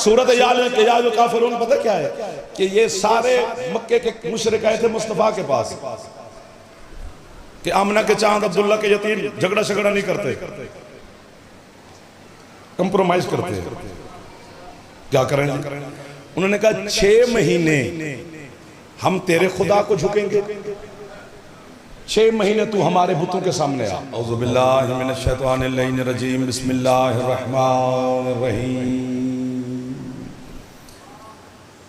सूरत या काफिरून पता क्या है कि ये सारे मक्के के मुशरिक आए थे मुस्तफा के पास कि आमना के चांद अब्दुल्ला के यतीम झगड़ा झगड़ा नहीं करते, कंप्रोमाइज करते। क्या करें? उन्होंने कहा 6 महीने हम तेरे खुदा को झुकेंगे, 6 महीने तू हमारे बुतों के सामने आ। औज़ु बिल्लाहि मिनश शैतानिर रजीम, बिस्मिल्लाहिर रहमानिर रहीम।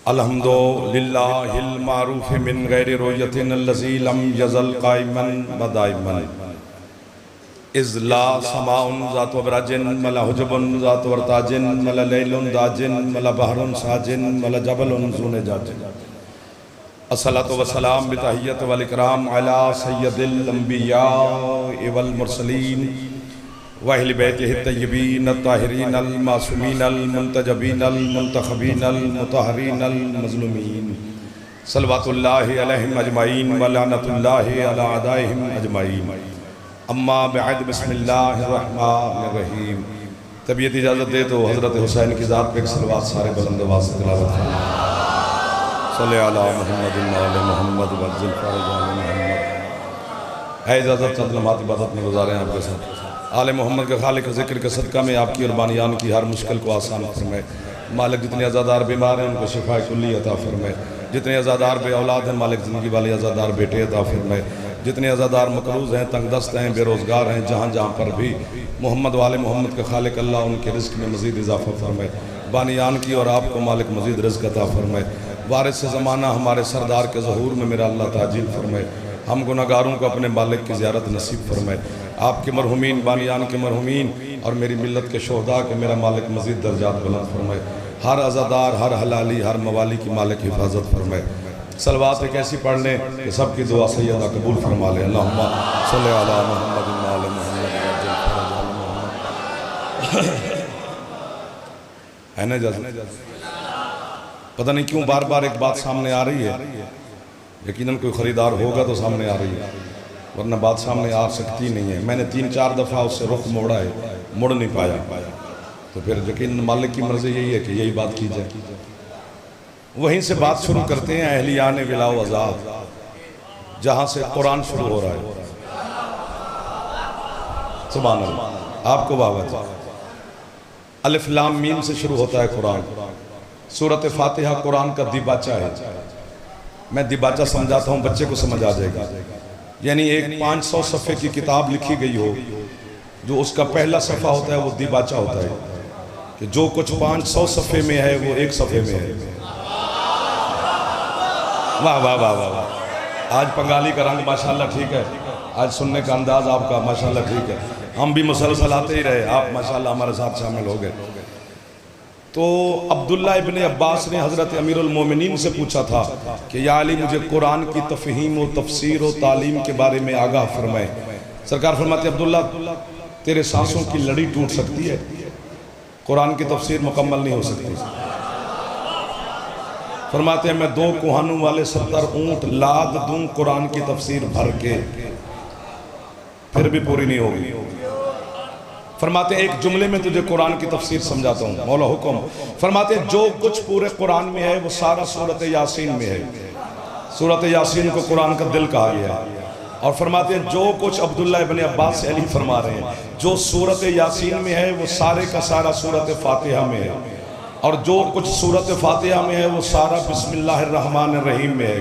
अल्हम्दुलिल्लाहिल मारूफ मिन गैरि रुयतिन अल्लज़ी लम यज़ल क़ाइमन व दाइमन इज़ला समाउन ज़ातु अबराजिन मला हुजबुन ज़ातु वर्ताजिन मला लैलुन दाजिन मला बहरुन साजिन मला जबलुन ज़ूने जाजिन। अस्सलातु वस्सलाम बितहियत वल इकराम अला सय्यदिल अंबिया वल मुरसलीन व अहले बैतिहि तय्यबीन अत्ताहिरीन अल मासूमीन अल मुंतजबीन अल मुंतखबीन अल मुतहहरीन अल मज़लूमीन सल्लल्लाहु अलैहिम अजमाइन व लानतुल्लाहि अला अदाइहिम अजमाइन। अम्मा बअद, बिस्मिल्लाहिर रहमानिर रहीम। तबीयत इजाज़त दे तो हज़रत हुसैन की ज़ात पे एक सलवात सारे बुलंद आवाज़ से तिलावत फरमाएं। सल्ले अला मुहम्मद व आले मुहम्मद वज्जिल फरजान मुहम्मद। है इजाज़त चंद लम्हात इबादत में गुजारें आपके साथ। आले मोहम्मद के खालिक ज़िक्र के सदका में आपकी और बानियान की हर मुश्किल को आसान फरमाए। मालिक जितने अज़ादार बीमार हैं उनको शिफा कुल्ली अता फरमाए। जितने अज़ादार बे औलाद हैं मालिक ज़िंदगी वाले अज़ादार बेटे अता फरमाए। जितने अज़ादार मकरूज़ हैं, तंगदस्त हैं, बेरोज़गार हैं, जहाँ जहाँ पर भी मोहम्मद वाले मोहम्मद के खालिक अल्लाह उनके रिज़्क़ में मज़ीद इजाफ़ा फरमाए। बानियान की और आपको मालिक मज़ीद रिज़्क़ अता फरमाए। वारिस से ज़माना हमारे सरदार के ज़हूर में मेरा अल्लाह ताजील फरमाए। हम गुनाहगारों को अपने मालिक की ज़ियारत नसीब फरमाए। आपके मरहुमीन, बानियान के मरहुमीन और मेरी मिल्लत के शोहदा के मेरा मालिक मज़ीद दर्जात बुलंद फरमाए। हर अज़ादार, हर हलाली, हर मवाली की मालिक हिफाजत फरमाए। सलवात एक ऐसी पढ़ लें कि सबकी दुआ सैयदा कबूल फरमा लें। अल्लाहुम्मा सल्लि अला मुहम्मद व आले मुहम्मद है ना। जज पता नहीं क्यों बार बार एक बात सामने आ रही है, यकीनन कोई ख़रीदार होगा तो सामने आ रही है, वरना बात सामने आ सकती नहीं है। मैंने 3-4 दफ़ा उससे रुख मोड़ा है, मुड़ नहीं पाया, तो फिर यकीन मालिक की मर्ज़ी यही है कि यही बात की जाए। वहीं से बात शुरू करते हैं अहलियान विलाओ आज़ाद, जहाँ से कुरान शुरू हो रहा है। सुभान अल्लाह, आपको बाबा अलिफ लाम मीम से शुरू होता है कुरान। सूरत फातिहा कुरान का दिबाचा है। मैं दिबाचा समझाता हूँ, बच्चे को समझ आ जाएगा। यानी एक 500 सफ़े की किताब लिखी गई हो, जो उसका पहला सफ़ा होता है वो दिबाचा होता है, कि जो कुछ 500 सफ़े में है वो एक सफ़े में है। वाह वाह वाह वाह वाह। आज बंगाली का रंग माशाल्लाह ठीक है, आज सुनने का अंदाज आपका माशाल्लाह ठीक है। हम भी मुसलसल आते ही रहे, आप माशाल्लाह हमारे साथ शामिल हो गए। तो अब्दुल्ला इब्ने अब्बास ने हज़रत अमीरुल मोमिनीन से पूछा था कि या अली मुझे कुरान की तफ़हीम व तफसीर व तालीम के बारे में आगाह फरमाए। सरकार फरमाते अब्दुल्ला तेरे सांसों की लड़ी टूट सकती है, कुरान की तफसीर मुकम्मल नहीं हो सकती। फरमाते हैं मैं 2 कुहानों वाले 70 ऊँट लाद दूँ कुरान की तफसीर भर के, फिर भी पूरी नहीं होगी। फरमाते एक जुमले में तुझे कुरान की तफसीर समझाता हूँ, मौला हुक्म। फरमाते जो कुछ पूरे कुरान में है वो सारा सूरत यासीन में है। सूरत यासीन को कुरान का दिल कहा गया है। और फरमाते हैं जो कुछ अब्दुल्ला इब्ने अब्बास से अली फरमा रहे हैं, जो सूरत यासीन में है वो सारे का सारा सूरत फातिहा में है, और जो कुछ सूरत फातिहा में है वो सारा बिस्मिल्लाहिर रहमानिर रहीम में है,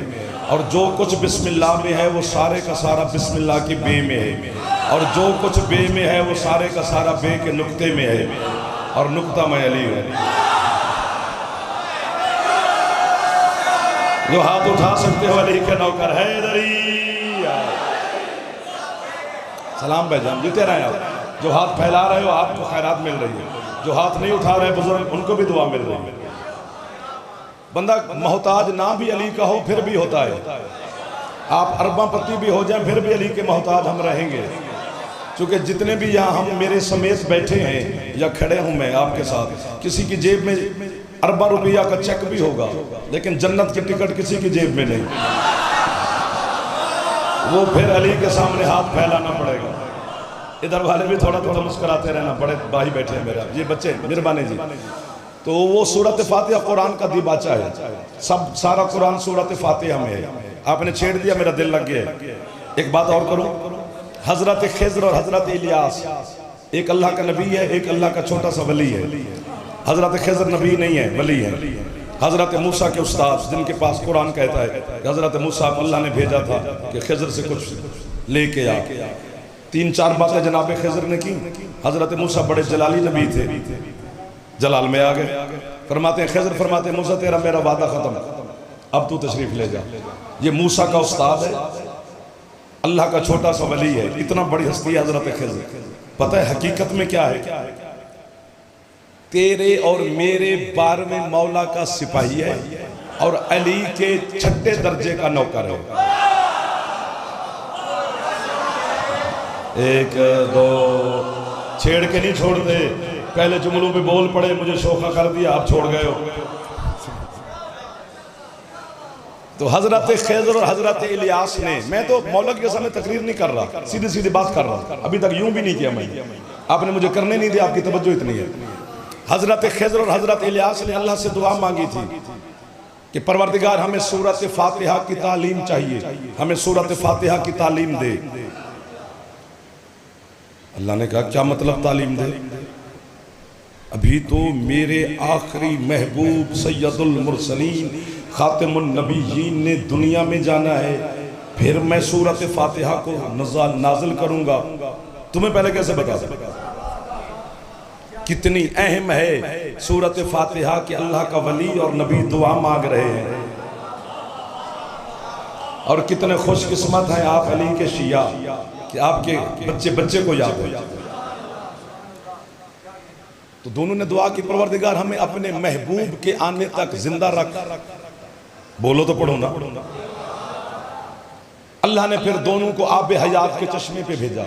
और जो कुछ बिस्मिल्लाह में है वो सारे का सारा बिस्मिल्लाह की बे में है, और जो कुछ बे में है वो सारे का सारा बे के नुक्ते में है, और नुक्ता में अली है। जो हाथ उठा सकते हो अली के नौकर है दरी। सलाम भाईजान, जीते रहे आप। जो हाथ फैला रहे हो आपको खैरात मिल रही है, जो हाथ नहीं उठा रहे बुजुर्ग उनको भी दुआ मिल रही है। बंदा मोहताज ना भी अली का हो फिर भी होता है। आप अरबापति भी हो जाए फिर भी अली के मोहताज हम रहेंगे, क्योंकि जितने भी यहाँ हम मेरे समेत बैठे हैं या खड़े हूँ मैं आपके साथ, किसी की जेब में अरबा रुपया का चेक भी होगा, लेकिन जन्नत की टिकट किसी की जेब में नहीं। वो फिर अली के सामने हाथ फैलाना पड़ेगा। इधर वाले भी थोड़ा थोड़ा मुस्कुराते रहना। बड़े भाई बैठे हैं मेरा, ये बच्चे मेहरबानी जी, तो वो सूरत फातिहा कुरान का दिबाचा है, सब सारा कुरान सूरत फातिहा में है। आपने छेड़ दिया, मेरा दिल लग गया। एक बात और करूं, हजरत खिज़र और हजरत इलियास, एक अल्लाह का नबी है, एक अल्लाह का छोटा सा वली है। हजरत खिज़र नबी नहीं है, वली है। हजरत मूसा के उस्ताद, जिनके पास कुरान कहता है कि हजरत मूसा अल्लाह ने भेजा था कि खिज़र से कुछ लेके आ। 3-4 बातें जनाब खिज़र ने की। हजरत मूसा बड़े जलाली नबी थे, जलाल में आ गए। फरमाते हैं खिज़र, फरमाते हैं मूसा तेरा मेरा वादा खत्म, अब तू तशरीफ ले जा। ये मूसा का उस्ताद है, अल्लाह का छोटा सा वली है, इतना बड़ी हस्ती है हजरत खिज़र। पता है हकीकत में क्या है? तेरे और मेरे 12वें मौला का सिपाही है और अली के 6ठे दर्जे का नौकर है। 1 2 छेड़ के नहीं छोड़ते, पहले जुमलों पे बोल पड़े, मुझे शोखा कर दिया, आप छोड़ गए हो। तो हजरत खिज़र और हजरत इलियास ने, मैं तो मौला के सामने तकरीर नहीं कर रहा, सीधी सीधी बात कर रहा, अभी तक यूं भी नहीं किया मैंने, आपने मुझे करने नहीं दिया, आपकी तवज्जो इतनी है। हजरत खिज़र और हजरत इलियास ने अल्लाह से दुआ मांगी थी कि परवरदिगार हमें सूरत फातिहा की तालीम चाहिए, हमें सूरत फातिहा की तालीम दे। अल्लाह ने कहा क्या मतलब तालीम दे? अभी तो मेरे आखिरी महबूब सैयदुल मुरसलीन खातिमुन नबीयीन ने दुनिया में जाना है, फिर मैं सूरत फातिहा को नाजिल करूंगा। तुम्हें पहले कैसे बता सकता कितनी अहम है सूरत फातिहा कि अल्लाह का वली और नबी दुआ मांग रहे हैं। और कितने खुशकिस्मत हैं आप अली के शिया कि आपके बच्चे बच्चे को याद हो। तो दोनों ने दुआ की, परवरदिगार हमें अपने महबूब के आने तक जिंदा रख। बोलो तो पढ़ो ना। अल्लाह ने फिर दोनों को आब हयात के चश्मे पे भेजा।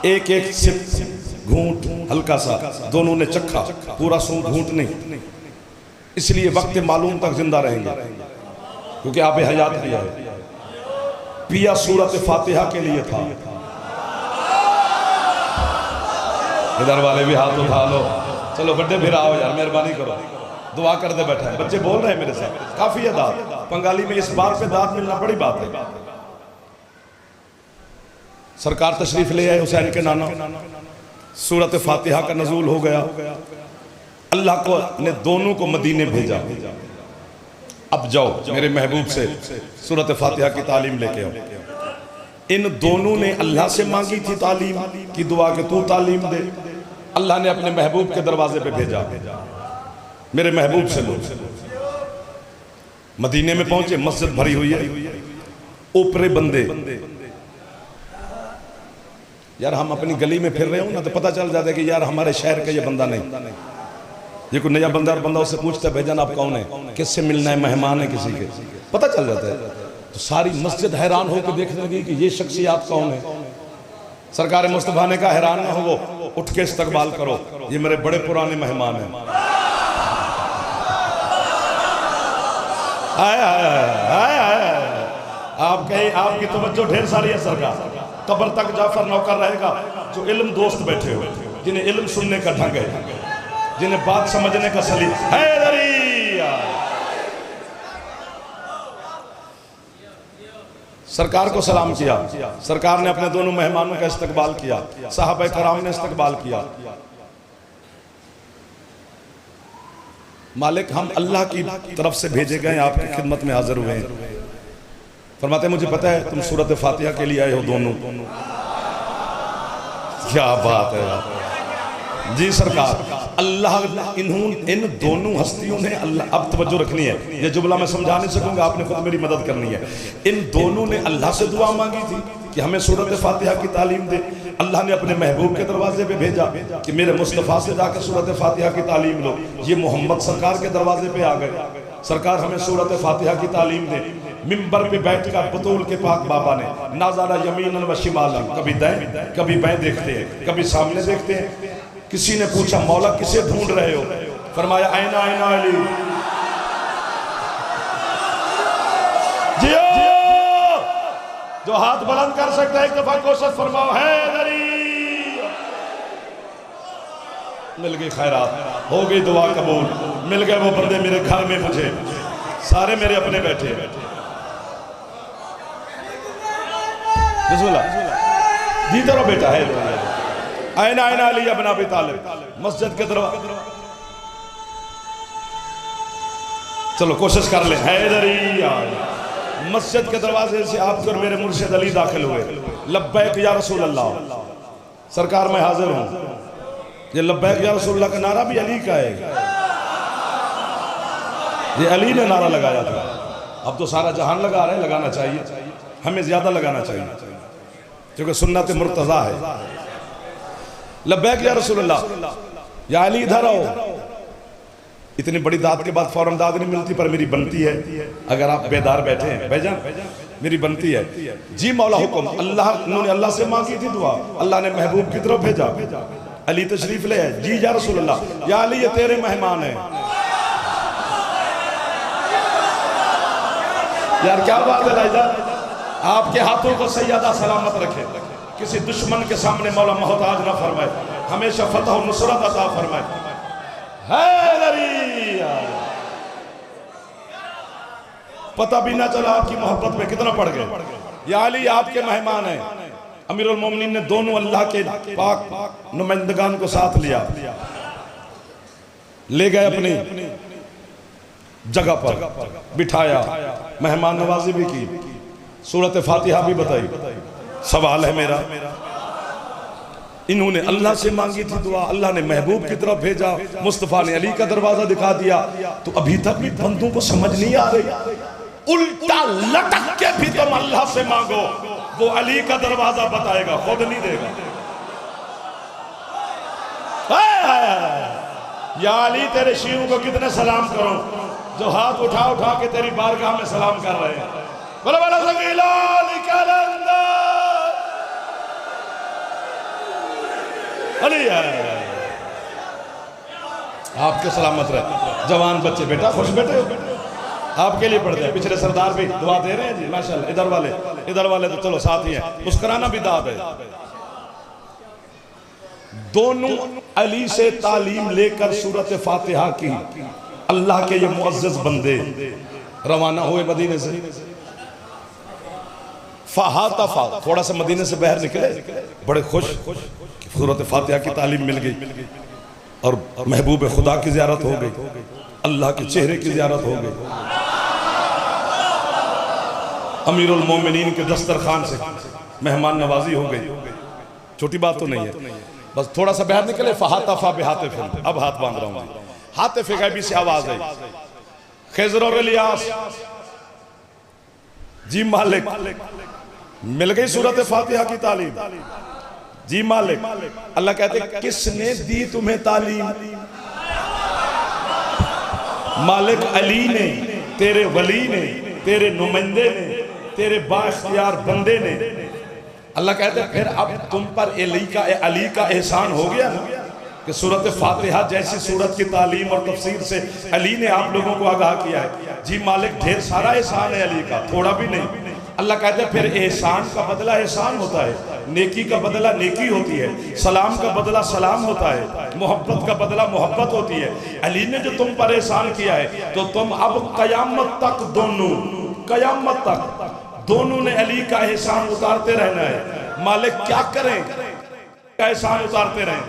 एक एक सिप घूंट हल्का सा दोनों ने चखा, पूरा सूंघ घूंट नहीं, इसलिए वक्त मालूम तक जिंदा रहेंगे क्योंकि आब हयात पिया है। पिया सूरत फातिहा के लिए था। इधर वाले भी हाथ उठा लो, चलो बड्डे फिर आओ यार, मेहरबानी करो, दुआ कर दे बैठा है। बच्चे बोल रहे हैं मेरे साथ, काफी है दाद। बंगाली में इस बात पे दाद मिलना बड़ी बात है। सरकार तशरीफ ले आए हुसैन के नाना, सूरत फातिहा का नज़ूल हो गया। अल्लाह को ने दोनों को मदीने भेजा, अब जाओ मेरे महबूब से सूरत फातिहा की तालीम लेके आओ। इन दोनों ने अल्लाह से मांगी थी तालीम की दुआ के तू तालीम दे, अल्लाह ने अपने महबूब के दरवाजे पे भेजा, मेरे महबूब से लो। मदीने में पहुंचे, मस्जिद भरी हुई है, ऊपरे बंदे। यार हम अपनी गली में फिर रहे हो ना तो पता चल जाता है कि यार हमारे शहर का ये बंदा नहीं, ये कोई नया बंदा और बंदा उससे पूछता है भाईजान आप कौन है, किससे मिलना है, मेहमान है किसी के, पता चल जाता है। तो सारी मस्जिद हैरान होकर देखने लगी कि ये शख्सियत कौन है। सरकार मुस्तफा ने कहा हैरान ना हो, उठ के इस्तकबाल करो, ये मेरे बड़े पुराने मेहमान हैं। आपकी तवज्जो ढेर सारी है सरकार। कब्र तक जाफर नौकर रहेगा जो इल्म दोस्त बैठे हुए, जिन्हें इल्म सुनने का ढंग है, जिन्हें बात समझने का सलीका है। सरकार को सलाम किया, सरकार ने अपने दोनों मेहमानों का इस्तकबाल किया, साहबे कराम ने इस्तकबाल किया। मालिक हम अल्लाह की तरफ से भेजे गए, आपकी खिदमत में हाजिर हुए हैं। फरमाते मुझे पता है तुम सूरत फातिहा के लिए आए हो दोनों। क्या बात है यार। जी सरकार, अल्लाह इन दोनों हस्तियों ने अल्लाह, अब तवज्जो रखनी है, ये जुमला मैं समझा नहीं सकूंगा, आपने खुद मेरी मदद करनी है। इन दोनों ने अल्लाह से दुआ मांगी थी कि हमें सूरत फातिहा की तालीम दे। अल्लाह ने अपने महबूब के दरवाजे पे भेजा कि मेरे मुस्तफ़ा से जाकर सूरत फातिहा की तालीम लो। ये मोहम्मद सरकार के दरवाजे पे आ गए, सरकार हमें सूरत फातिहा की तालीम दे। मिंबर पे बैठकर बतूल के पाक बाबा ने नाज़ारा यमीनन व शिमालन, कभी दाएं कभी बाएं देखते हैं, कभी सामने देखते हैं। किसी ने पूछा मौला किसे ढूंढ रहे हो? फरमाया ऐना ऐना अली। जियो जो हाथ बुलंद कर सकता है एक दफा कोशिश फरमाओ, हैदरी मिल गई खैरात, हो गई दुआ कबूल, मिल गए वो बंदे मेरे घर में, मुझे सारे मेरे अपने बैठे। बिस्मिल्लाह दी तरह बेटा है आयना आयना अली इब्न अबी तालिब मस्जिद के दरवाजे। चलो कोशिश कर ले, हैदरी मस्जिद के दरवाजे से आपके और मेरे मुर्शिद अली दाखिल हुए। लब्बैक या रसूल अल्लाह, सरकार मैं हाजिर हूँ। ये लब्बैक या रसूल अल्लाह का नारा भी अली का है, ये अली ने नारा लगाया था। अब तो सारा जहान लगा रहे हैं, लगाना चाहिए, हमें ज्यादा लगाना चाहिए क्योंकि सुन्नत मुर्तज़ा है। लब्बैक या रसूल अल्लाह, या अली इधर आओ। इतनी बड़ी दाद के बाद फौरन दाद नहीं मिलती, पर मेरी बनती है। अगर आप बेदार बैठे हैं भाईजान, मेरी बनती है। जी मौला हुक्म, अल्लाह, उन्होंने अल्लाह से मांगी थी दुआ, अल्लाह ने महबूब की तरफ भेजा, अली तशरीफ ले है। जी या रसूल अल्लाह, या अली ये तेरे मेहमान है। यार क्या बात है भाईजान, आपके हाथों को सैयदा सलामत रखे, किसी दुश्मन के सामने मौला मोहताज ना फरमाए, हमेशा फतह और नुसरत अता फरमाए। पता भी ना चला आपकी मोहब्बत में कितना पड़ गए। या अली आपके मेहमान हैं। अमीरुल मोमिनीन ने दोनों अल्लाह के पाक नुमाइंदगान को साथ लिया, ले गए अपनी जगह पर बिठाया, मेहमान नवाजी भी की, सूरत फातिहा भी बताई। सवाल है मेरा, इन्होंने अल्लाह से मांगी थी दुआ, अल्लाह ने महबूब की तरफ भेजा, मुस्तफा ने अली का दरवाजा दिखा दिया, तो अभी तक भी बंदों को समझ नहीं आ रही। उल्टा लटक के भी तुम अल्लाह से मांगो, वो अली का दरवाजा बताएगा, खुद नहीं देगा। या अली तेरे शीरों को कितने सलाम करो जो हाथ उठा उठा के तेरी बारगाह में सलाम कर रहे हैं। बोलो बोलो सकीला निकल अली आपके सलामत रहे। जवान बच्चे बेटा खुश बैठे हो, आपके लिए पढ़ते हैं। पिछले सरदार भी दुआ दे रहे हैं जी माशाल्लाह। इधर वाले तो चलो साथ ही हैं, मुस्कुराना भी दाद है। दोनों अली से तालीम लेकर सूरत फातिहा की अल्लाह के ये मुअज्जज बंदे रवाना हुए मदीने से। फहातफा थोड़ा सा मदीने से बाहर निकले, बड़े खुश, सूरत फातिहा की तालीम मिल गई और महबूब खुदा की ज़ियारत हो गई, अल्लाह के चेहरे की ज़ियारत हो गई। अमीरुल मोमिनीन के दस्तरखान से मेहमान नवाजी हो गई। छोटी बात तो नहीं है, बस थोड़ा सा बाहर निकले। फहातफा बिहाते फिर, अब हाथ बांध रहा हूँ, हाथ फिर से आवाज आई, खिज़र और इलियास जी मालिक। मिल गई सूरत फातिहा की तालीम। जी मालिक, अल्लाह कहते किसने दी तुम्हें तालीम? मालिक अली ने, तेरे वली ने, तेरे नुमाइंदे ने, तेरे बाख्तियार बंदे ने। अल्लाह कहते फिर अब तुम पर अली का एहसान हो गया ना कि सूरत फातिहा जैसी सूरत की तालीम और तफसीर से अली ने आप लोगों को आगाह किया है। जी मालिक, ढेर सारा एहसान है अली का, थोड़ा भी नहीं। अल्लाह कहते हैं फिर एहसान का बदला एहसान होता है, नेकी का बदला नेकी होती है, सलाम का बदला सलाम होता है, मोहब्बत का बदला मोहब्बत होती है। अली ने जो तुम पर एहसान किया है, तो तुम अब कयामत तक दोनों ने अली का एहसान उतारते रहना है। मालिक क्या करें, एहसान उतारते रहें।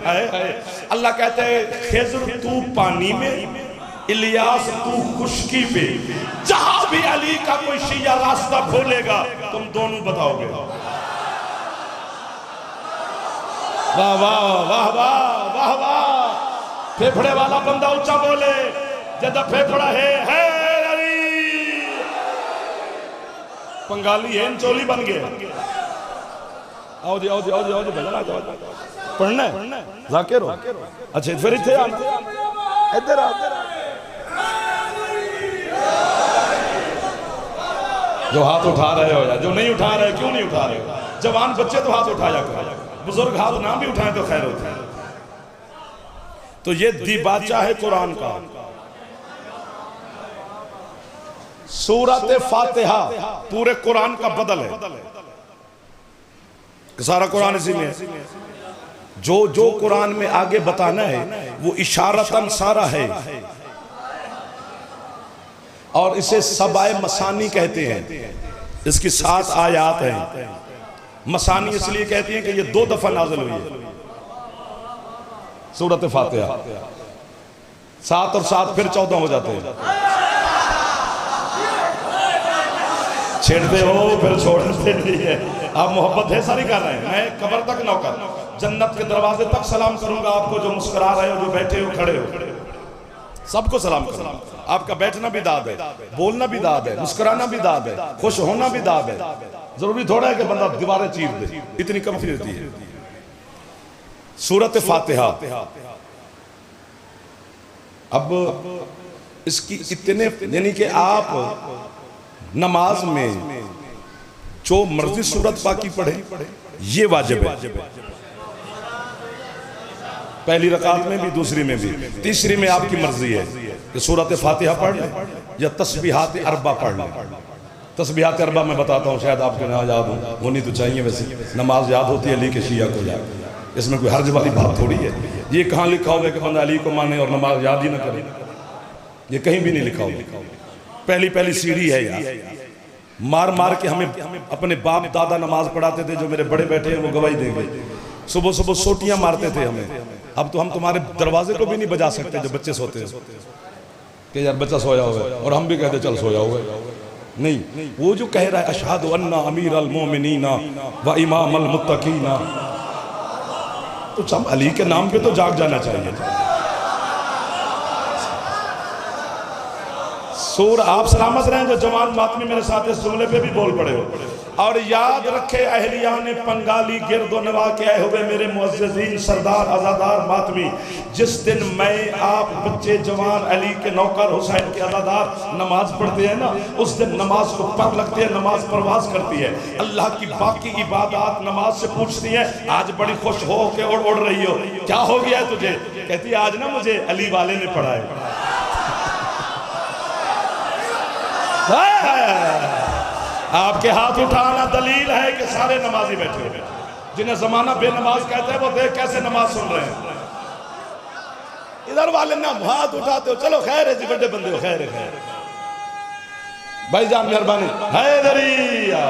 अल्लाह कहते हैं खिज़र तू पानी में, इलियास तू खुशकी पे। जहां भी अली का कोई शिया रास्ता भूलेगा तुम दोनों बताओगे। वाह वाह वाह वाह वाह वाह। फेफड़े वाला बंदा ऊंचा बोले, जदा फेफड़ा है अली। पंगाली है चोली बन गए। आओ जी आओ जी आओ जी आओ जी, भजन आ जाओ। पढ़ना है जाकिर हो? अच्छा फिर इतने आना, इधर आ। जो हाथ उठा रहे हो या जो नहीं उठा रहे, क्यों नहीं उठा रहे हो? जवान बच्चे तो हाथ उठाया करो, बुजुर्ग हाथ ना भी उठाए तो खैर होता है। तो ये दीबाचा है कुरान का। सूरत फातिहा पूरे कुरान का बदल है, सारा कुरान इसी में है। जो जो कुरान में आगे बताना है वो इशारतन सारा है, और इसे सबाए मसानी कहते हैं। इसकी 7 आयात हैं। मसानी इसलिए कहती हैं कि ये 2 दफा नाज़िल हुई है सूरत फातिहा। 7 और 7 फिर 14 हो जाते हैं। छेड़ते हो फिर छोड़ते नहीं है। आप मोहब्बत है सारी कर रहे हैं। मैं कब्र तक नौकर, जन्नत के दरवाजे तक सलाम करूंगा आपको, जो मुस्कुरा रहे हो, जो बैठे हो, खड़े हो, सबको सलाम करूंगा। आपका बैठना भी दाद है, बोलना भी दाद है, मुस्कुराना भी दाद है, खुश होना भी दाद है। जरूरी थोड़ा है कि बंदा दीवारें चीर दे, इतनी कमफी होती है सूरत फातिहा। अब इसकी इतने, यानी कि आप नमाज में जो मर्जी सूरत पाकी पढ़े ये वाजिब है। पहली रकात में भी, दूसरी में भी, तीसरी में आपकी मर्जी है कि सूरत फातिहा पढ़ लें या तस्बीहात अरबा पढ़ लें। तस्बीहात अरबा मैं बताता हूँ, शायद आपको ना याद हो, होनी तो चाहिए। वैसे नमाज याद होती है अली के शिया को याद, इसमें कोई हर्ज वाली बात थोड़ी है। ये कहाँ लिखा होगा कि बंदा अली को माने और नमाज याद ही ना करे? ये कहीं भी नहीं लिखा होगा। पहली पहली सीढ़ी है यार। मार मार के हमें अपने बाप दादा नमाज पढ़ाते थे, जो मेरे बड़े बैठे हैं वो गवाही देंगे। सुबह सुबह सोटियां मारते थे हमें। अब तो हम तुम्हारे दरवाजे को भी नहीं बजा सकते जब बच्चे सोते हैं कि यार बच्चा सोया हुआ है, और हम भी कहते चल सोया हुआ है। नहीं, वो जो कह रहा है अशहदु अन्ना अमीर अल मोमिनीना व इमाम अल मुत्तकीना, तो सब अली के नाम पे तो जाग जाना चाहिए। सूर आप सलामत रहें जो जवान मातमी मेरे साथ इस जुमले पे भी बोल पड़े हो। और याद रखे अहलिया ने पंगाली गिरदो नवा के आए हुए मेरे मुअज़्ज़िज़ीन सरदार आज़ादार मातमी, जिस दिन मैं आप बच्चे जवान अली के नौकर हुसैन के आज़ादार नमाज पढ़ते हैं ना, उस दिन नमाज को पर लगती है, नमाज परवाज करती है। अल्लाह की बाकी इबादत नमाज से पूछती है। आज बड़ी खुश हो के उड़ रही हो, क्या हो गया है तुझे? कहती है आज ना मुझे अली वाले ने पढ़ाया। आपके हाथ उठाना दलील है कि सारे नमाजी बैठे हुए, जिन्हें जमाना बेनमाज कहते हैं वो देख कैसे नमाज सुन रहे हैं। इधर वाले ना हाथ उठाते हो, चलो खैर है जी, बड़े बंदे हो, खैर है भाईजान, मेहरबानी हैदरिया।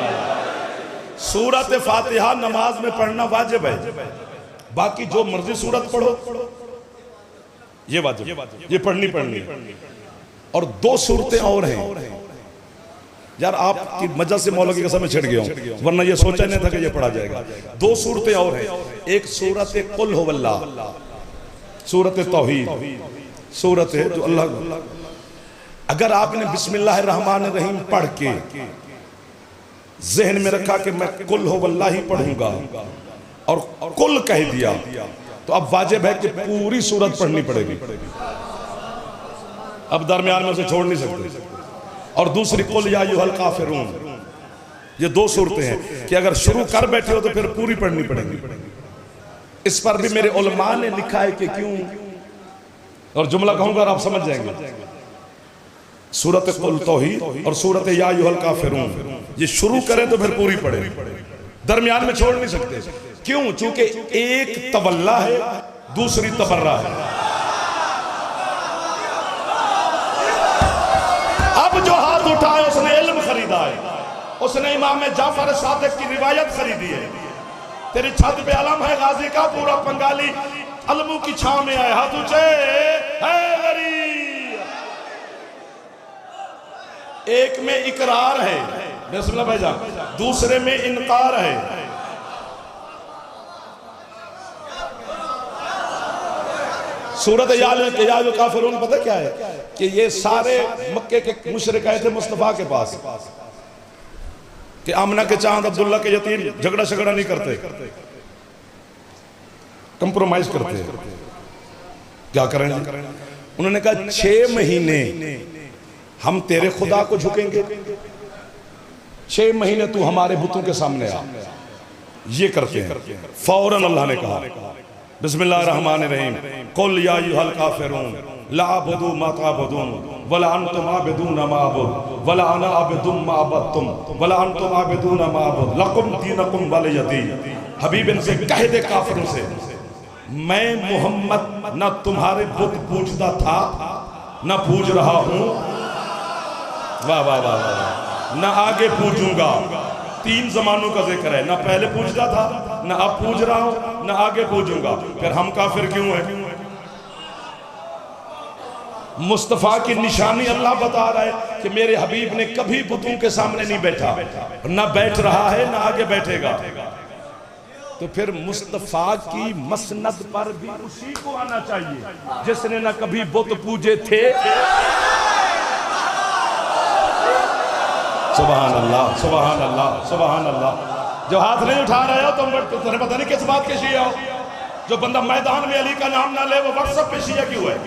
सूरत फातिहा नमाज में पढ़ना वाजिब है। बाकी जो मर्जी सूरत पढ़ो ये वाजिब, ये पढ़नी। और 2 सूरतें और हैं यार, आपकी मजा से मौला की कसम में छिड़ गया हूं, वरना ये सोचा नहीं था कि ये पढ़ा जाएगा। 2 सूरतें और हैं। एक सूरत कुल हुवल्लाह, सूरत तौहीद, सूरत है जो अल्लाह। अगर आपने बिस्मिल्लाहिर रहमानिर रहीम पढ़ के जहन में रखा कि मैं कुल हुवल्लाह ही पढ़ूंगा और कुल कह दिया, तो अब वाजिब है कि पूरी सूरत पढ़नी पड़ेगी। अब दरमियान में से छोड़ नहीं सकते। और दूसरी कुल या अय्युहल काफिरून, ये 2 सूरतें हैं कि अगर शुरू कर बैठे हो तो फिर पूरी पढ़नी पड़ेगी। इस पर भी मेरे उलमा ने लिखा है कि क्यों, और जुमला कहूंगा और आप समझ जाएंगे। सूरत कुल तौहीद और सूरत या अय्युहल काफिरून, ये शुरू करें तो फिर पूरी पढ़े, दरमियान में छोड़ नहीं सकते। क्यों? चूंकि एक तवल्ला है, दूसरी तबर्रा है। अब जो हाथ उठाए उसने इल्म खरीदा है, उसने इमाम जाफर सादिक की रिवायत खरीदी है। तेरी छत पे अलम है गाजी का, पूरा बंगाली अलमू की छांव में आए, हाथ ऊंचे है। एक में इकरार है, बिस्मिल्लाह भाईजान, दूसरे में इनकार है। सूरत याल काफिरून पता क्या है कि ये सारे मक्के के मुशरिक आए थे मुस्तफा के पास कि आमना के चांद अब्दुल्ला के यतीम झगड़ा नहीं करते, कंप्रोमाइज करते। क्या करें? उन्होंने कहा 6 महीने हम तेरे खुदा को झुकेंगे, 6 महीने तू हमारे बुतों के सामने आ। ये करते हैं। फौरन अल्लाह ने कहा बिस्मिल्लाहिर्रहमानिर्रहीम, कुल या अय्युहल काफिरून ला अअबुदु मा तअबुदून वला अंतुम आबिदून मा अअबुद वला अना आबिदुम मा अबदतुम वला अंतुम आबिदून मा अअबुद लकुम दीनुकुम वलिय दीन। हबीब इनसे कह दे काफिरों से मैं मोहम्मद न तुम्हारे बुत पूजता था न पूज रहा हूं, वाह वाह वाह वाह, न आगे पूजूंगा। 3 जमानों का जिक्र है, न पहले पूजता था, न अब पूज रहा हूं, न आगे पूजूंगा। फिर हम काफिर क्यों हैं? मुस्तफ़ा की निशानी अल्लाह बता रहा है कि मेरे हबीब ने कभी बुतों के सामने नहीं बैठा, न बैठ रहा है, न आगे बैठेगा। तो फिर मुस्तफ़ा की मसनद पर भी उसी को आना चाहिए जिसने न कभी बुत पूजे थे। सुभान अल्लाह, सुभान अल्लाह, सुभान अल्लाह। जो हाथ नहीं उठा रहे हो तुम तुम्हें पता नहीं किस बात के शिया हो। जो बंदा मैदान में अली का नाम ना ले वो व्हाट्सएप पे शिया क्यों है?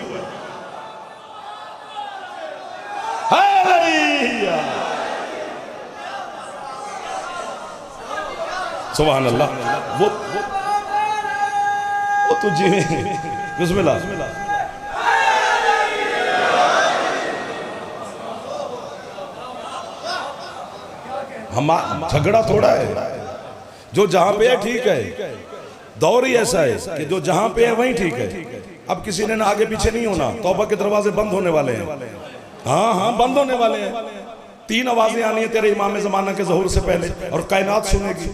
सुभान अल्लाह। वो तुझे बिस्मिल्लाह। हम झगड़ा थोड़ा है, जो जहां पे है ठीक है। दौर ही ऐसा है कि जो जहां पे है वहीं ठीक है। अब किसी ने ना आगे पीछे नहीं होना। तौबा के दरवाजे बंद होने वाले हैं, हाँ हाँ बंद होने वाले हैं। 3 आवाजें आनी है तेरे इमाम ज़माना के ज़हूर से पहले, और कायनात सुनेगी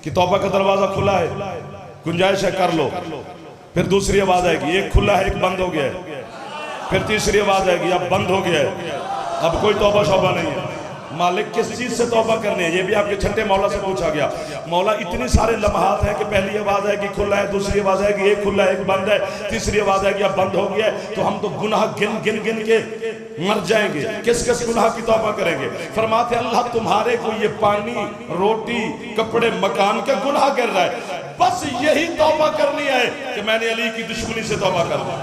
कि तौबा का दरवाजा खुला है, गुंजाइश है, कर लो। फिर दूसरी आवाज आएगी, एक खुला है एक बंद हो गया है। फिर तीसरी आवाज आएगी, अब बंद हो गया है, अब कोई तौबा शौबा नहीं है। मालिक किस चीज से तौबा करनी है? ये भी आपके छठे मौला से पूछा गया। मौला इतने सारे लम्हात हैं कि पहली आवाज आएगी खुला है, दूसरी आवाज आएगी एक खुला है एक बंद है, तीसरी आवाज आएगी अब बंद हो गया है। तो हम तो गुनाह गिन गिन गिन के मर जाएंगे, किस किस गुनाह की तौबा करेंगे? फरमाते अल्लाह तुम्हारे को ये पानी, रोटी, कपड़े, मकान का गुनाह गिर रहा है, बस यही तौबा करनी है कि मैंने अली की दुश्मनी से तौबा कर दी।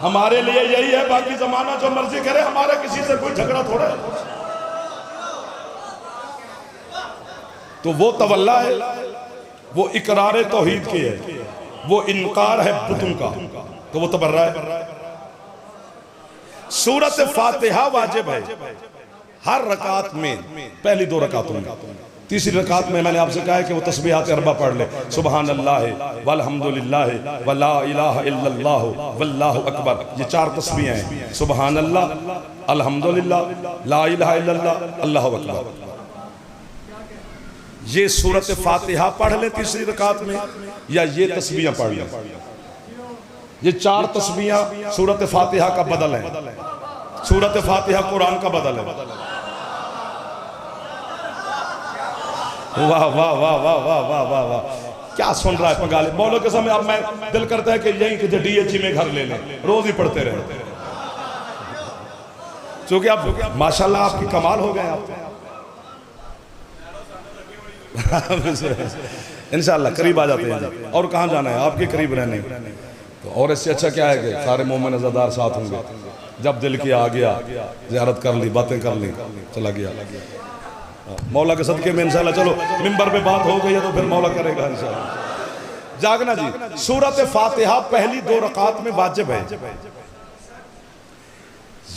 हमारे लिए यही है, बाकी जमाना जो मर्जी करे, हमारा किसी से कोई झगड़ा थोड़ा है। तो वो तवल्ला है, वो इकरार तौहीद की है, वो इनकार है बुतों का, तो वो तबर्रा है। सूरत फातिहा वाजिब है हर रकात में, पहली 2 रकातों में। तीसरी रकात में मैंने आपसे कहा है कि वो तस्बीहात अरबा पढ़ ले, सुबहान अल्लाह वल्हम्दुलिल्लाह वला इलाहा इल्लल्लाह वल्लाहु अकबर। ये 4 तस्बीहें हैं, सुबहान अल्लाह, अल्हम्दुलिल्लाह, ला इलाहा इल्लल्लाह, अल्लाहु अकबर। ये सूरत फातिहा पढ़ ले तीसरी रकात में, या ये तस्बीहां पढ़ ले। ये 4 तस्बीहां सूरत फातिहा का बदल है। सूरत फातिहा कुरान का बदल है। वाह वाह वाह वाह वाह वाह वाह वाह, क्या सुन रहा है पगाले मौलों के समय। अब मैं दिल करता है कि यहीं कि DHE में घर ले लें, रोज ही पढ़ते रहे, क्योंकि आप माशाल्लाह आपकी कमाल हो गए आप। इंशाल्लाह करीब आ जाते हैं। और कहाँ जाना है? आपके करीब रहने। तो और इससे अच्छा क्या है कि सारे मोमिन अज़ादार साथ होंगे। जब दिल किया आ गया, ज़ियारत कर ली, बातें कर ली, चला गया। मौला के सदके में इंशाल्लाह। चलो मिंबर पे बात हो गई है तो फिर मौला करेगा इंशाल्लाह। जागना जी, सूरत फातिहा पहली 2 रकात में वाजिब है।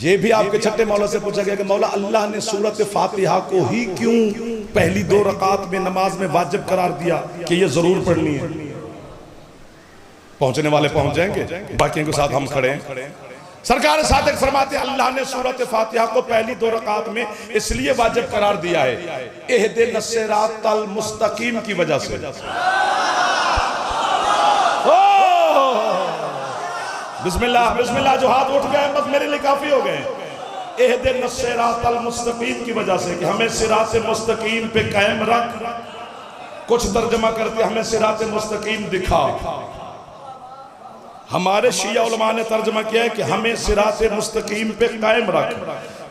ये भी आपके छठे मौला से पूछा गया कि मौला अल्लाह ने सूरत फातिहा को ही क्यों पहली 2 रकात में नमाज में वाजिब करार दिया कि ये जरूर पढ़नी है? पहुंचने वाले पहुंच जाएंगे, बाकियों के साथ हम खड़े हैं। सरकार सादिक फरमाते अल्लाह ने सूरत फातिहा को पहली 2 रकात में इसलिए वाजिब करार दिया है इहदिनस सिरातल मुस्तकीम की वजह से। बिस्मिल्लाह बिस्मिल्लाह, जो हाथ उठ गए बस मेरे लिए काफी हो गए। इहदिनस सिरातल मुस्तकीम की वजह से कि हमें सिरात मुस्तकीम पे कायम रख। कुछ तर्जमा करते हमें सिरात मुस्तकीम दिखा। हमारे शिया उलमा ने तर्जमा किया है कि हमें सिरात मुस्तकीम पे कायम रख।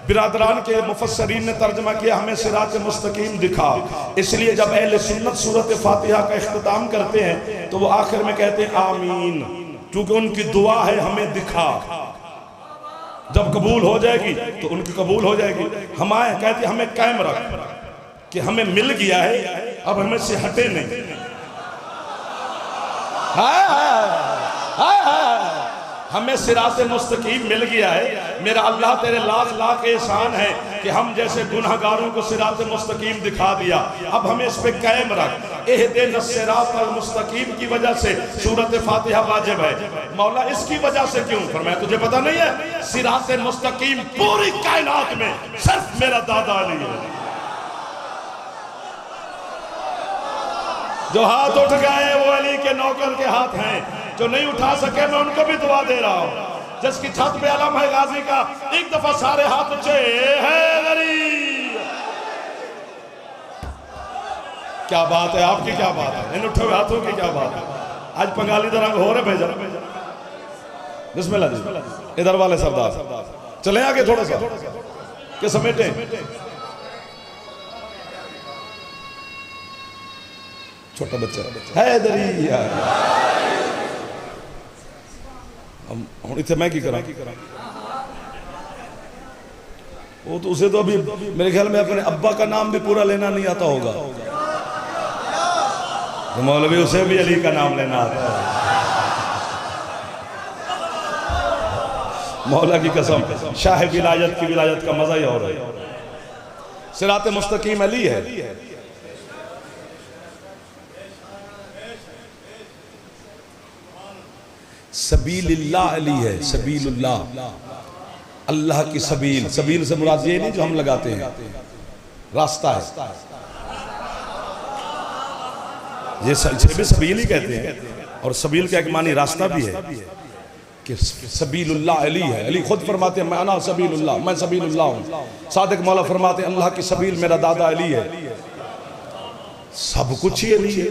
बिरादरान के मुफस्सरीन ने तर्जमा किया हमें सिरात मुस्तकीम दिखा। इसलिए जब अहले सुन्नत सूरत फातिहा का इख्तिताम करते हैं तो वो आखिर में कहते हैं आमीन, क्योंकि उनकी दुआ है हमें दिखा। जब कबूल हो जाएगी तो उनकी कबूल हो जाएगी। हमारे कहते हमें कायम रख कि हमें मिल गया है, अब हमें से हटे नहीं। हमें सिरात मुस्तकीम मिल गया है। मेरा अल्लाह तेरे लाख लाख एहसान है कि हम जैसे गुनहगारों को सिरात मुस्तकीम दिखा दिया। अब हमें इस पे कायम रख। इहदिना सिरातल मुस्तकीम की वजह से सूरत फातिहा वाजिब है। मौला इसकी वजह से क्यों? फरमाया तुझे पता नहीं है, सिरात मुस्तकीम पूरी कायनात में सिर्फ मेरा दादा अली है। जो हाथ उठ गए वो अली के नौकर के हाथ हैं, जो नहीं उठा सके मैं उनको भी दुआ दे रहा हूं। जिसकी छत पे अलम है गाजी का, एक दफा सारे हाथ ऊंचे हैदरी। क्या बात है आपकी, क्या बात है इन उठे हुए हाथों की, क्या बात है। आज बंगाली का रंग हो रहे भेजा। बिस्मिल्लाह जी, इधर वाले सरदार चले आगे थोड़ा सा के समेटे। छोटा बच्चा हैदरी हम इतने मैं की करा वो तो उसे तो अभी मेरे ख्याल में अपने अब्बा का नाम भी पूरा लेना नहीं आता होगा। तो मौलवी उसे भी अली का नाम लेना आता है। मौला की कसम, शाह विलायत की विलायत का मजा ही और है। सिरात मुस्तकीम अली है। सबीलुल्लाह अली है। सबीलुल्लाह, अल्लाह की सबील। सबील से मुराद ये नहीं जो हम लगाते हैं, रास्ता है। ये भी सबील ही कहते हैं, और सबील का एक मानी रास्ता भी है कि सबीलुल्लाह अली है। अली खुद फरमाते हैं मैं अना सबीलुल्लाह, मैं सबीलुल्लाह हूँ। सादिक मौला फरमाते हैं अल्लाह की सबील मेरा दादा अली है। सब कुछ ही अली है।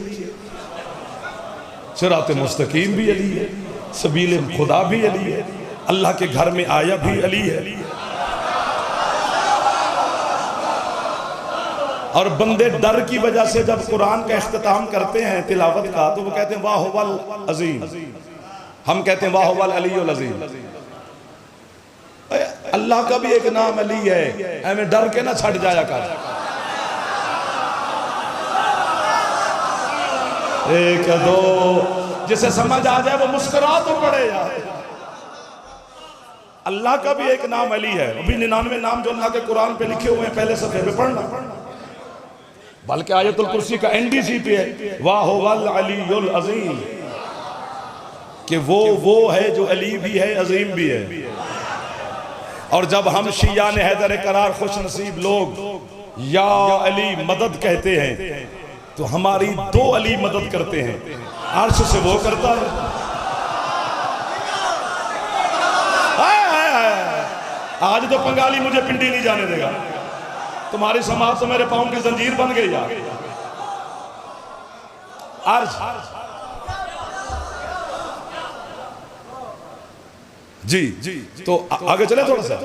सिरात मुस्तकीम भी अली है, सबील खुदा भी अली है, अल्लाह के घर में आया भी अली है। और बंदे डर की वजह से जब कुरान का इख्तिताम करते हैं तिलावत का, तो वो कहते हैं वाह वल अजीम। हम कहते हैं वाह वल अलीउल अजीम। अल्लाह का भी एक नाम अली है, हमें डर के ना छट जाया कर। एक दो जिसे समझ आ जाए वो मुस्कुरा तो पड़े यार। अल्लाह का भी एक नाम अली है। अभी 99 नाम जो अल्लाह के कुरान पे लिखे हुए हैं पहले सफे पे पढ़ना, बल्कि आयतुल कुर्सी का एनडीसी पे है वाह वल अलीउल अजीम, कि वो है जो अली भी है अजीम भी है। और जब हम शियान हैदर करार खुश नसीब लोग या अली मदद कहते हैं, तो हमारी दो अली मदद करते हैं। अर्श से वो करता है, आज तो बंगाली मुझे पिंडी नहीं जाने देगा। तुम्हारी समाज तो मेरे पांव की जंजीर बन गई यार। अर्श जी तो आगे चले थोड़ा सा।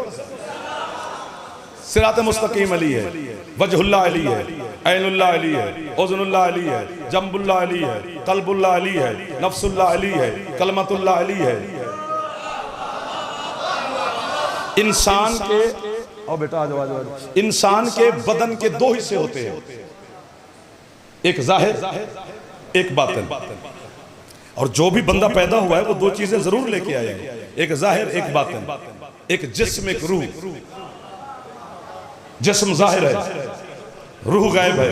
सिरात मुस्तकीम अली है, वजहुल्लाह अली है, ऐनुल्लाह अली है, उज़नुल्लाह अली है, जंबुल्लाह अली है, कल्बुल्लाह अली है, नफ्सुल्लाह अली है, कलमतुल्लाह अली है। इंसान के और बेटा आज इंसान के बदन के दो हिस्से होते हैं, एक जाहिर एक बातिन। और जो भी बंदा पैदा हुआ है वो दो चीजें जरूर लेके आएगा, एक जाहिर एक बातिन, एक जिस्म एक रूह। जिस्म जाहिर है, रूह गायब है।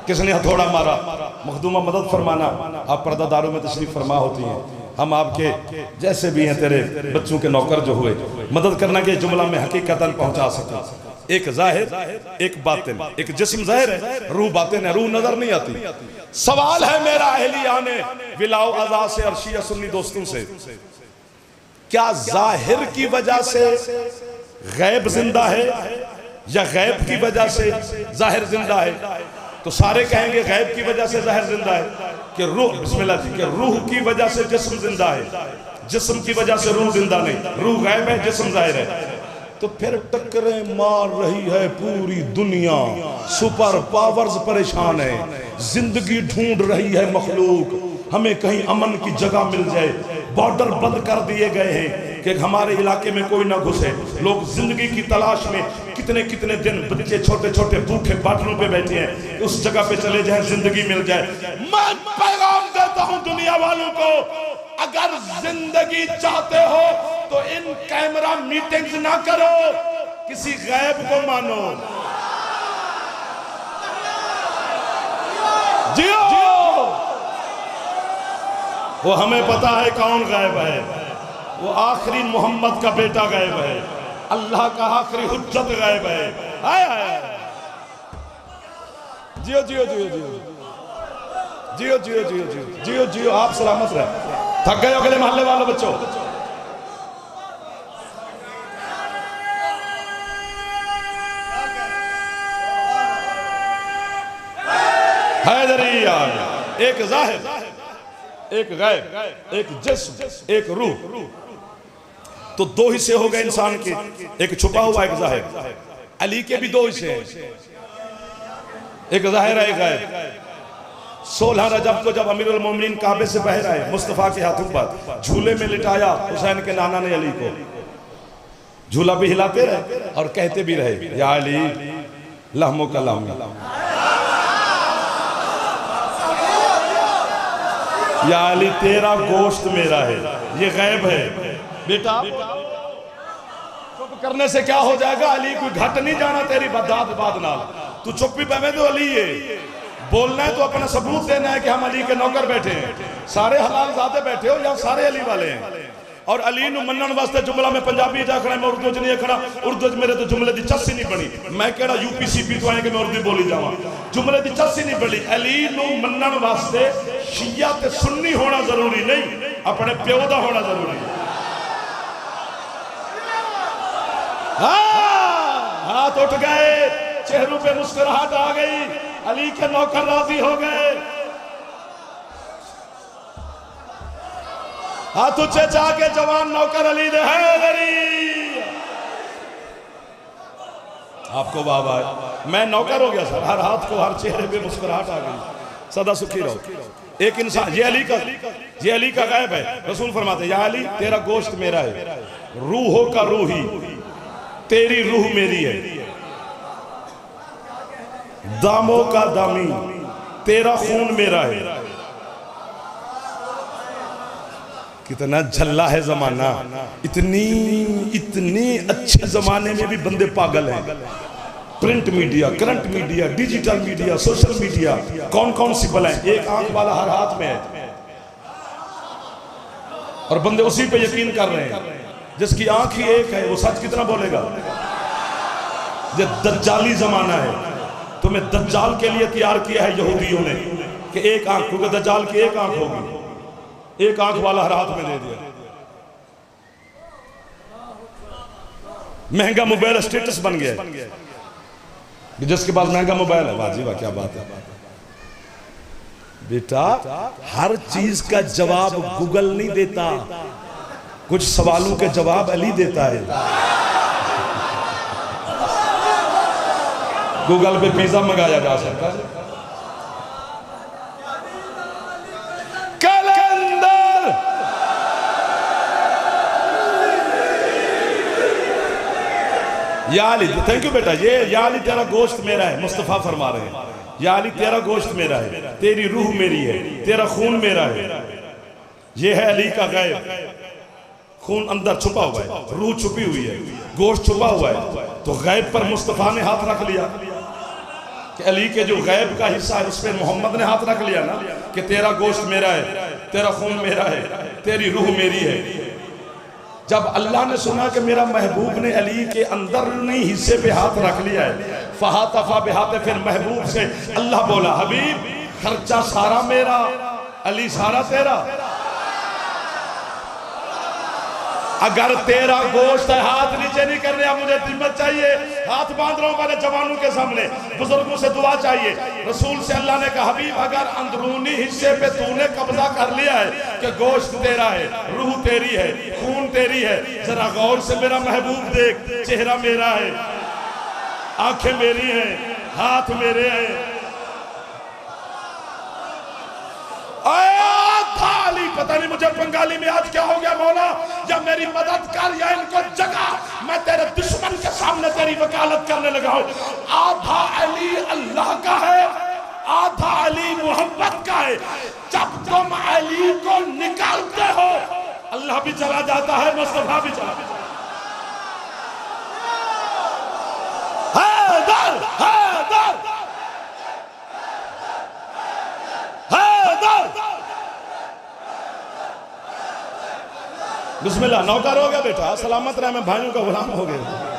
किसने हथौड़ा मारा, मखदूमा मदद फरमाना। आप पर्दादारों में तशरीफ फरमा होती हैं, हम आपके जैसे भी हैं तेरे बच्चों के नौकर जो हुए, मदद करना के जुमला में हकीकतन पहुंचा सके। एक जाहिर एक बातिन, एक जिस्म जाहिर है, रूह बातिन है। रूह नजर नहीं आती। सवाल है मेरा अहलिया ने विलाओ अज़ा से और शिया सुन्नी दोस्तों से, क्या जाहिर की वजह से गैब जिंदा है या गैब की वजह से जाहिर जिंदा है? तो सारे कहेंगे गैब की वजह से जाहिर जिंदा है, कि रूह बिस्मिल्लाह जी कि रूह की वजह से जिस्म जिंदा है, जिस्म की वजह से रूह जिंदा नहीं। रूह गैब है, जिस्म जाहिर है। तो फिर टक्करें मार रही है पूरी दुनिया, सुपर पावर्स परेशान है, जिंदगी ढूंढ रही है मखलूक, हमें कहीं अमन की जगह मिल जाए। बॉर्डर बंद कर दिए गए हैं कि हमारे इलाके में कोई ना घुसे। लोग जिंदगी की तलाश में कितने कितने दिन बच्चे छोटे छोटे भूखे बाटलों पे बैठे हैं, उस जगह पे चले जाए, जिंदगी मिल जाए। मैं पैगाम देता हूं दुनिया वालों को, अगर जिंदगी चाहते हो तो इन कैमरा मीटिंग्स ना करो, किसी गैब को मानो। जियो, वो हमें पता है कौन गायब है, वो आखिरी मोहम्मद का बेटा गायब है, अल्लाह का आखिरी हुज्जत गायब है। आए आए जियो जियो जियो जियो जियो जियो जियो जियो जियो जियो, आप सलामत रहे। थक गए अगले मोहल्ले वालों बच्चों? हैदरी आ गया। एक जाहिर, एक गैब, एक जिस्म, एक रूह। तो दो हिस्से हो गए इंसान के, एक छुपा हुआ एक जाहिर। अली के भी दो हिस्से हैं, एक जाहिर है एक गैब। 16 रजब को जब अमीरुल मोमिनीन काबे से बहर आए, मुस्तफा के हाथों पर झूले में लिटाया हुसैन के नाना ने अली को। झूला भी हिलाते रहे और कहते भी रहे, या अली लहमो का लहम, या अली तेरा गोश्त मेरा है। ये गैब है बेटा, चुप करने से क्या हो जाएगा? अली कोई घट नहीं जाना तेरी बदात बाद नाल। तू चुप भी पवे तो अली है, बोलना है तो अपना सबूत देना है कि हम अली के नौकर बैठे हैं। सारे हलाल ज़ादे बैठे हो या सारे अली वाले हैं? और अली नु मनन वास्ते जुमला में पंजाबी जा खड़ा, मैं उर्दू च नहीं खड़ा। उर्दू च मेरे तो जुमले की चस्सी नहीं बनी। मैं केड़ा यूपीसीपी तो आए कि मैं उर्दू बोली जावा, जुमले की चस्सी नहीं बनी। अली नु मनन वास्ते शिया ते सुन्नी होना जरूरी नहीं, अपने प्यो दा होना जरूरी है। हाथ उठ गए, चेहरों पे मुस्कुराहट आ गई, अली के नौकर राजी हो गए। हाथ ऊंचे जाके जवान नौकर अली दे हैदरी। आपको बाबा, मैं नौकर हो गया सर, हर हाथ को, हर चेहरे पे मुस्कुराहट आ गई। सदा सुखी रहो। एक इंसान, ये अली का गैब है। रसूल फरमाते हैं, या अली तेरा गोश्त मेरा है, रूहों का रूही, तेरी रूह मेरी है, दामों का दामी, तेरा खून मेरा है। कितना झल्ला है जमाना, इतनी अच्छे जमाने में भी बंदे पागल हैं। Print media, current media, digital media, social media, कौन कौन सी बलाएं। एक आंख वाला हर हाथ में है और बंदे उसी पे यकीन कर रहे हैं। जिसकी आंख ही एक है वो सच कितना बोलेगा? ये दज्जाली जमाना है। तुम्हें दज्जाल के लिए तैयार किया है यहूदियों ने कि एक आंख, क्योंकि दज्जाल की एक आंख होगी, एक आंख वाला हर हाथ में दे दिया। महंगा मोबाइल स्टेटस बन गया, जिसके पास महंगा मोबाइल है, वाह जी वाह, क्या बात है बेटा। हर चीज का जवाब गूगल नहीं देता, कुछ सवालों के जवाब अली देता है। गूगल पे पिज्जा मंगाया जा सकता है। कैलेंडर, या अली, थैंक यू बेटा। ये या अली तेरा गोश्त मेरा है, मुस्तफा फरमा रहे हैं, या अली तेरा गोश्त मेरा है, तेरी रूह मेरी है, तेरा खून मेरा है। ये है अली का गैब। खून अंदर छुपा हुआ है, रूह छुपी हुई है, गोश्त छुपा हुआ है। तो गैब पर मुस्तफा ने हाथ रख लिया कि अली के जो गैब का हिस्सा है उस पर मोहम्मद ने हाथ रख लिया ना कि तेरा गोश्त मेरा है, तेरा खून मेरा है, तेरी रूह मेरी है। जब अल्लाह ने सुना कि मेरा महबूब ने अली के अंदर नहीं हिस्से पे हाथ रख लिया है, फहातफा बिहाते, फिर महबूब से अल्लाह बोला, हबीब खर्चा सारा मेरा, अली सारा तेरा। अगर तेरा गोश्त है, हाथ नीचे नहीं करने, अब मुझे हिम्मत चाहिए, हाथ बांध रहा हूं मैंने जवानों के सामने, बुजुर्गों से दुआ चाहिए। रसूल से अल्लाह ने कहा, हबीब अगर अंदरूनी हिस्से पे तूने कब्जा कर लिया है कि गोश्त तेरा है, रूह तेरी है, खून तेरी है, जरा गौर से मेरा महबूब देख, चेहरा मेरा है, आंखें मेरी हैं, हाथ मेरे हैं। पता नहीं मुझे बंगाली में आज क्या हो गया मौला, या मेरी मदद कर या इनको जगा, मैं तेरे दुश्मन के सामने तेरी वकालत करने लगा हूं। आधा अली अल्लाह का है, आधा अली मोहम्मद का है। जब तुम अली को निकालते हो अल्लाह भी चला जाता है, मुस्तफा भी चला जाता है। बिस्मिल्लाह, नौकर हो गया बेटा, सलामत रहे, मैं भाइयों का गुलाम हो गया।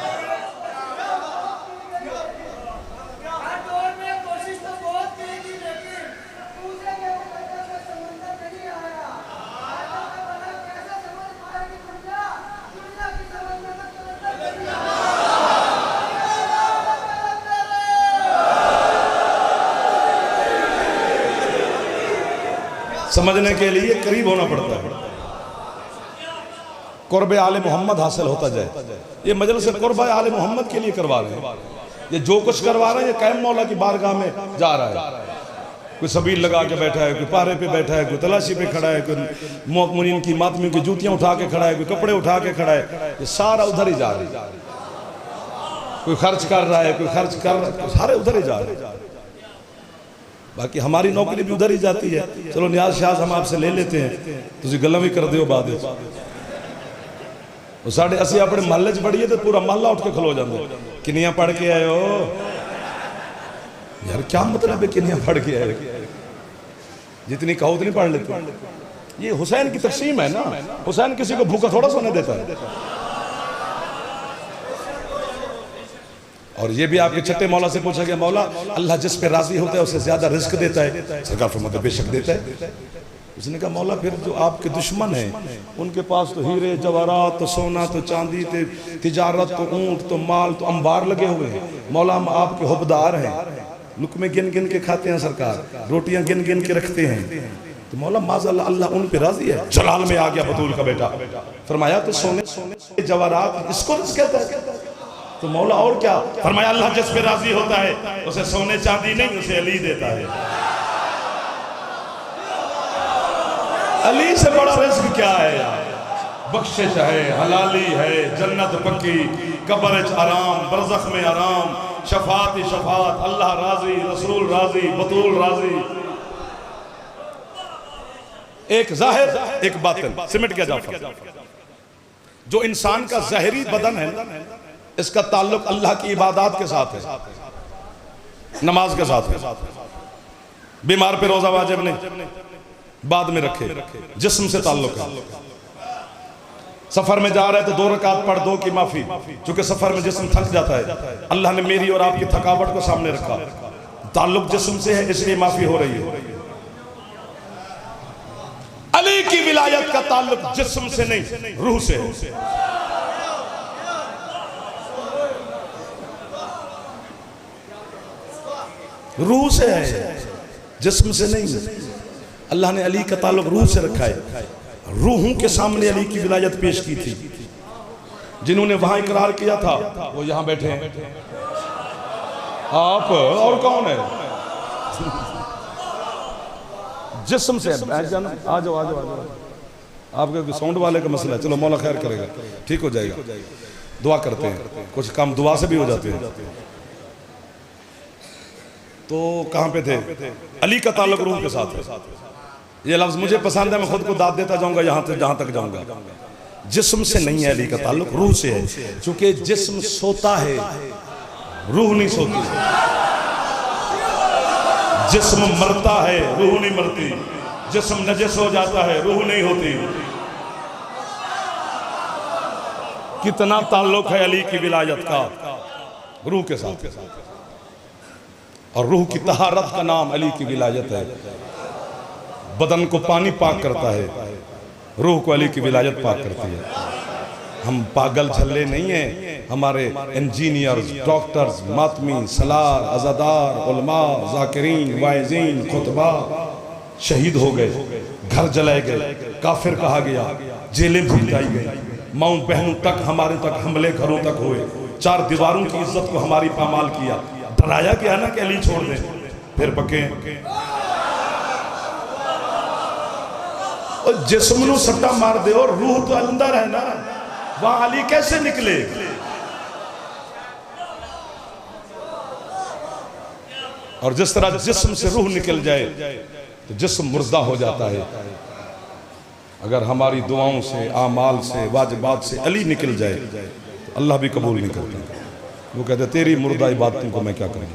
समझने के लिए करीब होना पड़ता है, कुर्ब आले मोहम्मद हासिल होता जाए। ये मजलिस कुर्ब आले मोहम्मद के लिए करवा रहे हैं। ये जो कुछ करवा रहे हैं ये कायम मौला की बारगाह में जा रहा है। कोई सबील लगा के बैठा है, कोई पारे पे बैठा है, कोई तलाशी पे खड़ा है, कोई मोमिनीन की मातमियों की जूतियां उठा के खड़ा है, कोई कपड़े उठा के खड़ा है। ये सारा उधर ही जा रहा है। कोई खर्च कर रहा है, कोई खर्च कर रहा है, सारे उधर ही जा रहे हैं। बाकी हमारी नौकरी भी उधर ही जाती है। चलो न्याज शाज हम आपसे ले लेते हैं, तुझे गल्ला भी कर दो बाद साढ़े असि अपने महल्ले च पढ़िए तो पूरा महल्ला उठ के खलो जाते, किनिया पढ़ के आए हो यार, क्या मतलब है किनिया पढ़ के आए, जितनी कहो उतनी पढ़ लेते। ये हुसैन की तकसीम है ना, हुसैन किसी को भूखा थोड़ा सोने देता है। और ये भी आपके छठे मौला से पूछा गया, मौला अल्लाह जिस पे राजी होता है उसे ज्यादा रिस्क देता है? सरकार फरमाते बेशक देता है। उसने कहा मौला फिर जो आपके दुश्मन हैं उनके पास तो हीरे जवाहरात, तो सोना, तो चांदी, तो तिजारत, तो ऊंट, तो माल, तो अंबार लगे हुए हैं। मौला हम आपके हुबदार हैं, लुकमे गिन गिन के खाते हैं सरकार, रोटियां गिन गिन के रखते हैं। तो मौला माज़अल्लाह अल्लाह उन पे राजी है। जलाल में आ गया बतूल का बेटा, फरमाया तो सोने जवाहरात इसको कहता है? तो मौला और क्या? फरमाया अल्लाह जिस पे राजी होता है उसे सोने चांदी नहीं, उसे अली देता है। अली से बड़ा रिस्क क्या है यार? बख्शिश है, हलाली है, जन्नत पक्की, कब्र च आराम, बरज़ख में आराम, शफात ही शफात, अल्लाह राजी, रसूल राजी, बतूल राजी। एक जाहिर एक बातिन, सिमट गया जाफर। जो इंसान का ज़ाहिरी बदन है इसका ताल्लुक अल्लाह की इबादत के साथ है, नमाज के साथ है। बीमार पे रोजा वाजिब नहीं, बाद में रखे, जिस्म से ताल्लुक है। सफर में जा रहे तो 2 रकात पढ़, 2 की माफी, क्योंकि सफर में जिस्म थक जाता है। अल्लाह ने मेरी और आपकी थकावट को सामने रखा, ताल्लुक जिस्म से है इसलिए माफी हो रही है। अली की विलायत का ताल्लुक जिस्म से नहीं, रूह से है। रूह से है, जिस्म से नहीं। अल्लाह ने अली का ताल्लुक रूह से रखा है। रूहों के सामने अली की विलायत पेश की थी। जिन्होंने वहां इकरार किया था वो यहां बैठे हैं। आप और कौन है? जिस्म से आ जाओ आ जाओ आ जाओ। आपके साउंड वाले का मसला है, चलो मौला खैर करेगा, ठीक हो जाएगा। दुआ करते हैं, कुछ काम दुआ से भी हो जाते हैं। तो कहां पे थे? अली का ताल्लुक रूह के साथ है। ये लफ्ज मुझे पसंद है, मैं खुद को दाद देता जाऊंगा यहां तक जहां तक जाऊंगा। जिस्म से नहीं है अली का ताल्लुक, रूह से है। क्योंकि जिस्म सोता है, रूह नहीं सोती। जिस्म मरता है, रूह नहीं मरती। जिस्म नजस हो जाता है, रूह नहीं होती। कितना ताल्लुक है अली की विलायत का रूह के साथ। और रूह की तहारत का नाम अली की विलायत है। बदन को पानी पाक करता है, रूह को अली की विलायत पाक करती है। हम पागल छल्ले नहीं हैं। हमारे इंजीनियर्स, डॉक्टर्स, मातमी, सलार, अज़ादार, उलमा, ज़ाकिरीन, वाइज़ीन, खुतबा शहीद हो गए, घर जलाए गए, काफिर कहा गया, जेलें भुगताई गई, माँ बहनों तक हमारे तक हमले घरों तक हुए, 4 दीवारों की इज्जत को हमारी पामाल किया। डराया क्या ना कि अली छोड़ दें, फिर पके और जिस्म नूं सट्टा मार दे और रूह तो अंदर है ना, वहां अली कैसे निकले? और जिस तरह जिस्म से रूह निकल जाए तो जिस्म मुर्दा हो जाता है। अगर हमारी दुआओं से, आमाल से, वाजिबात से अली निकल जाए तो अल्लाह भी कबूल नहीं करता। वो कहते तेरी मुर्दा इबादतों को मैं क्या करूँ।